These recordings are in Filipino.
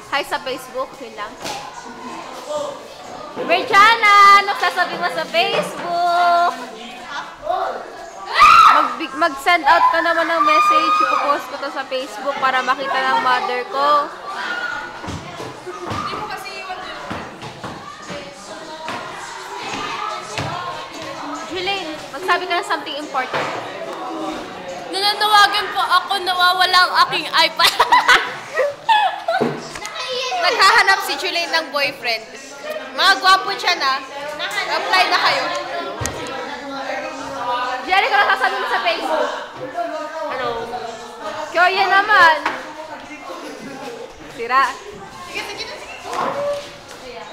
Hi sa Facebook, yun lang. Merjana, ano sasabi mo sa Facebook? Mag-send out ka naman ng message. Ipopost ko to sa Facebook para makita ng mother ko. Julian, magsabi ka ng something important. Nananawagan po ako, nawawala ang aking iPad. Naghahanap si Julian ng boyfriend. Mga gwapo siya na. Apply na kayo. Jerry, kung nasasabi mo sa Facebook. Hello. Kyoya naman. Sira.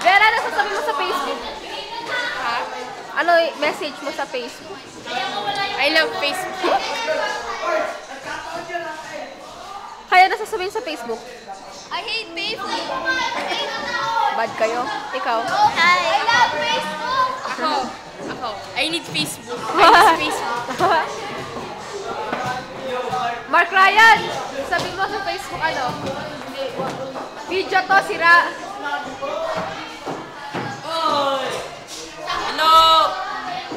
Vera, ano sasabi mo sa Facebook? Ha? Ano message mo sa Facebook? I love Facebook. Kaya nasasabihin sa Facebook? I hate Facebook. Bad kayo? Ikaw? Hi. I love Facebook. Ako. I need Facebook. I need Facebook. Mark Ryan, sabi mo sa Facebook ano? Video to, sira. Hello!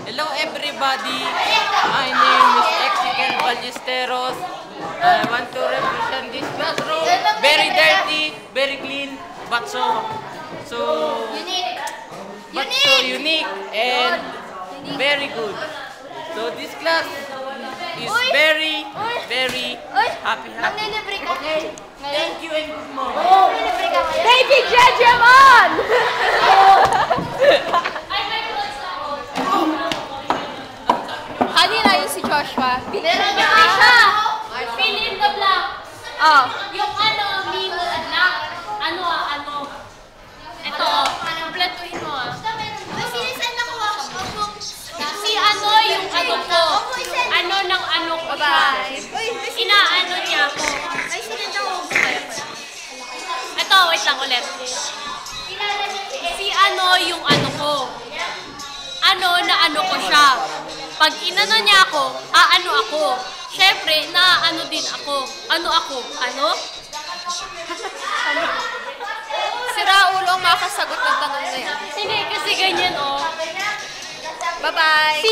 Hello everybody! My name is Exican Ballesteros. I want to represent this classroom. Very dirty, very clean, but so unique and very good. So this class is very happy. Thank you and good morning. Baby Jejemon! Kanina yun si Joshua. Meron niya siya. Fill in the blank. Oh. Yung ano, memo blank. Ano. Ito, kompletuhin mo. Si ano yung ano ko. Ano ng ano ko siya. Inaano niya ako. Ito, wait lang ulit. Si ano yung ano ko. Ano na ano ko siya. Pag inano niya ako, ano ako. Siyempre, ano din ako. Ano ako? Ano? Sira ulo ang makasagot ng tanong na yan. Hindi, kasi ganyan oh. Bye-bye!